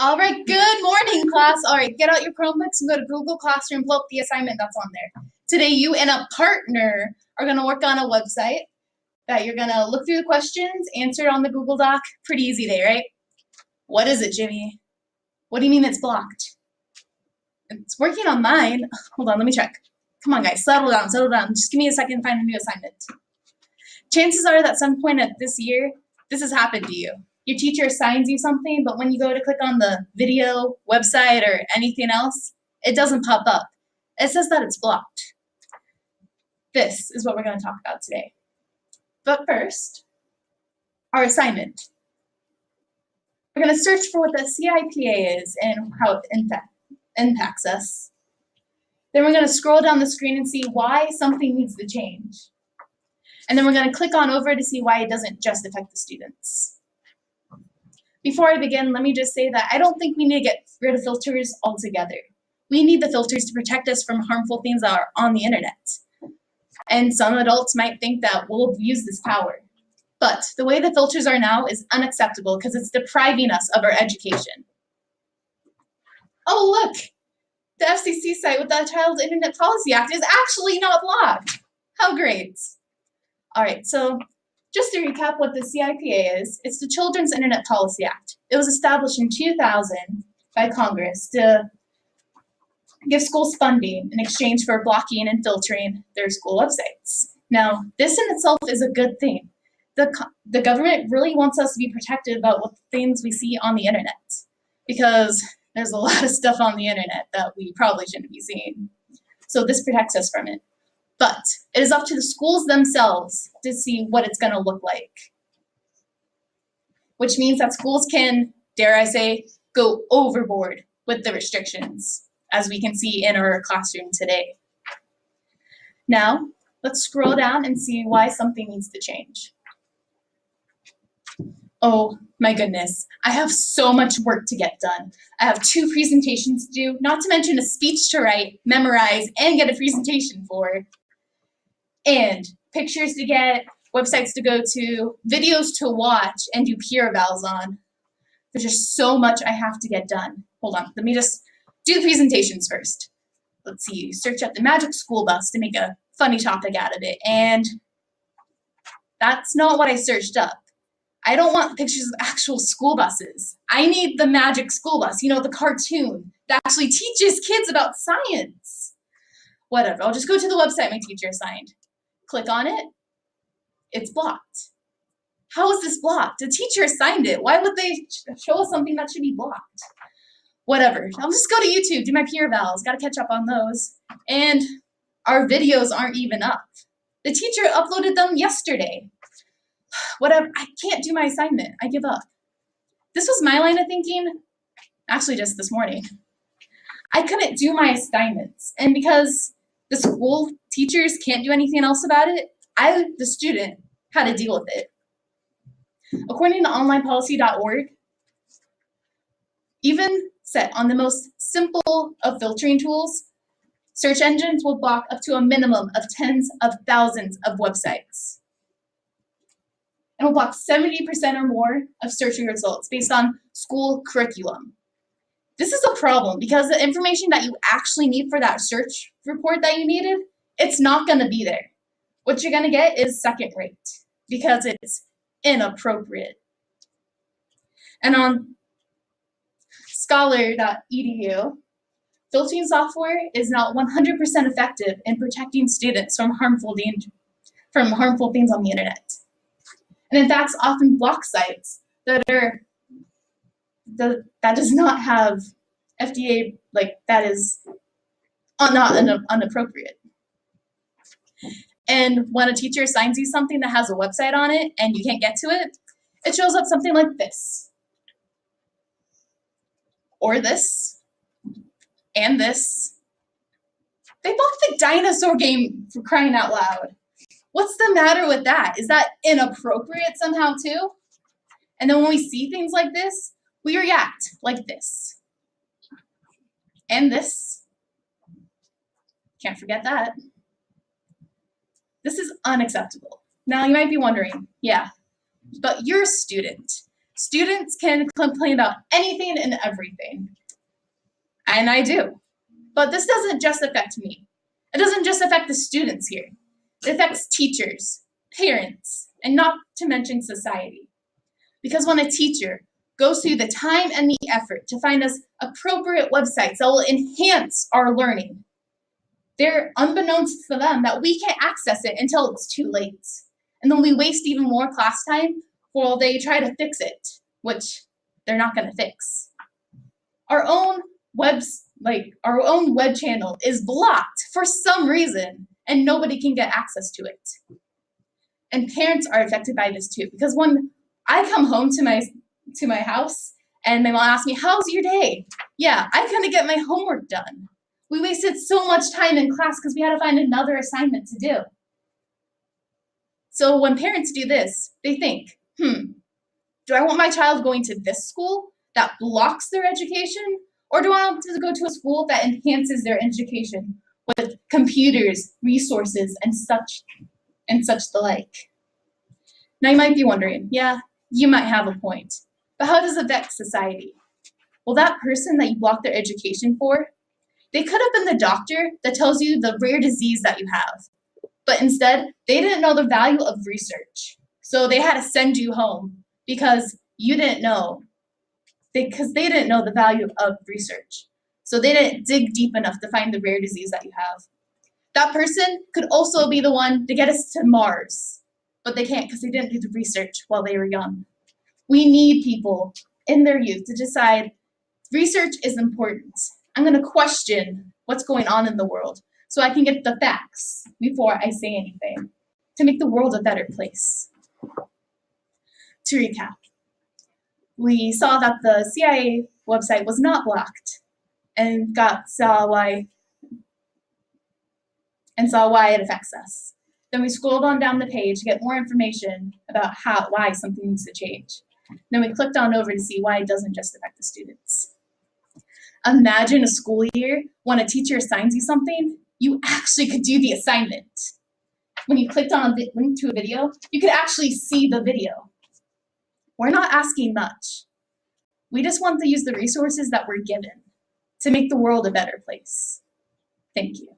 All right, good morning, class. All right, get out your Chromebooks and go to Google Classroom, pull up the assignment that's on there. Today, you and a partner are going to work on a website that you're going to look through the questions, answer it on the Google Doc. Pretty easy day, right? What is it, Jimmy? What do you mean it's blocked? It's working on mine. Hold on, let me check. Come on, guys, settle down, settle down. Just give me a second to find a new assignment. Chances are that at some point this year, this has happened to you. Your teacher assigns you something, but when you go to click on the video, website, or anything else, it doesn't pop up. It says that it's blocked. This is what we're going to talk about today. But first, our assignment. We're going to search for what the CIPA is and how it impacts us. Then we're going to scroll down the screen and see why something needs to change. And then we're going to click on over to see why it doesn't just affect the students. Before I begin, let me just say that I don't think we need to get rid of filters altogether. We need the filters to protect us from harmful things that are on the internet. And some adults might think that we'll abuse this power. But the way the filters are now is unacceptable because it's depriving us of our education. Oh, look! The FCC site with the Child Internet Policy Act is actually not blocked. How great. All right, so just to recap what the CIPA is, it's the Children's Internet Policy Act. It was established in 2000 by Congress to give schools funding in exchange for blocking and filtering their school websites. Now, this in itself is a good thing. The government really wants us to be protected about what things we see on the internet, because there's a lot of stuff on the internet that we probably shouldn't be seeing. So this protects us from it. But it is up to the schools themselves to see what it's going to look like. Which means that schools can, dare I say, go overboard with the restrictions, as we can see in our classroom today. Now, let's scroll down and see why something needs to change. Oh my goodness, I have so much work to get done. I have 2 presentations to do, not to mention a speech to write, memorize, and get a presentation for. And pictures to get, websites to go to, videos to watch, and do peer evals on. There's just so much I have to get done. Hold on, let me just do the presentations first. Let's see, search up the magic school bus to make a funny topic out of it. And that's not what I searched up. I don't want pictures of actual school buses. I need the magic school bus, you know, the cartoon that actually teaches kids about science. Whatever, I'll just go to the website my teacher assigned. Click on it, it's blocked. How is this blocked? The teacher assigned it. Why would they show us something that should be blocked? Whatever, I'll just go to YouTube, do my peer evals, gotta catch up on those. And our videos aren't even up. The teacher uploaded them yesterday. Whatever, I can't do my assignment, I give up. This was my line of thinking, actually just this morning. I couldn't do my assignments, and because the school teachers can't do anything else about it, I, the student, had to deal with it. According to onlinepolicy.org, even set on the most simple of filtering tools, search engines will block up to a minimum of tens of thousands of websites. And will block 70% or more of searching results based on school curriculum. This is a problem because the information that you actually need for that search report that you needed, it's not going to be there. What you're going to get is second rate because it's inappropriate. And on scholar.edu, filtering software is now 100% effective in protecting students from harmful things on the internet. And in fact, often block sites that does not have FDA, that is not inappropriate. And when a teacher assigns you something that has a website on it and you can't get to it, it shows up something like this. Or this. And this. They blocked the dinosaur game, for crying out loud. What's the matter with that? Is that inappropriate somehow too? And then when we see things like this, we react like this. And this. Can't forget that. This is unacceptable. Now you might be wondering, yeah, but you're a student. Students can complain about anything and everything. And I do. But this doesn't just affect me. It doesn't just affect the students here. It affects teachers, parents, and not to mention society. Because when a teacher goes through the time and the effort to find us appropriate websites that will enhance our learning, they're unbeknownst to them that we can't access it until it's too late. And then we waste even more class time while they try to fix it, which they're not going to fix. Our own web channel is blocked for some reason, and nobody can get access to it. And parents are affected by this too, because when I come home to my house and my mom asks me, "How's your day?" Yeah, I couldn't get my homework done. We wasted so much time in class because we had to find another assignment to do. So when parents do this, they think, do I want my child going to this school that blocks their education? Or do I want to go to a school that enhances their education with computers, resources, and such the like? Now you might be wondering, yeah, you might have a point, but how does it affect society? Well, that person that you block their education for, they could have been the doctor that tells you the rare disease that you have, but instead, they didn't know the value of research. So they had to send you home because you didn't know, because they didn't know the value of research. So they didn't dig deep enough to find the rare disease that you have. That person could also be the one to get us to Mars, but they can't because they didn't do the research while they were young. We need people in their youth to decide research is important. I'm going to question what's going on in the world so I can get the facts before I say anything to make the world a better place. To recap, we saw that the CIA website was not blocked and saw why it affects us. Then we scrolled on down the page to get more information about why something needs to change. Then we clicked on over to see why it doesn't just affect the students. Imagine a school year when a teacher assigns you something, you actually could do the assignment. When you clicked on a link to a video, you could actually see the video. We're not asking much. We just want to use the resources that we're given to make the world a better place. Thank you.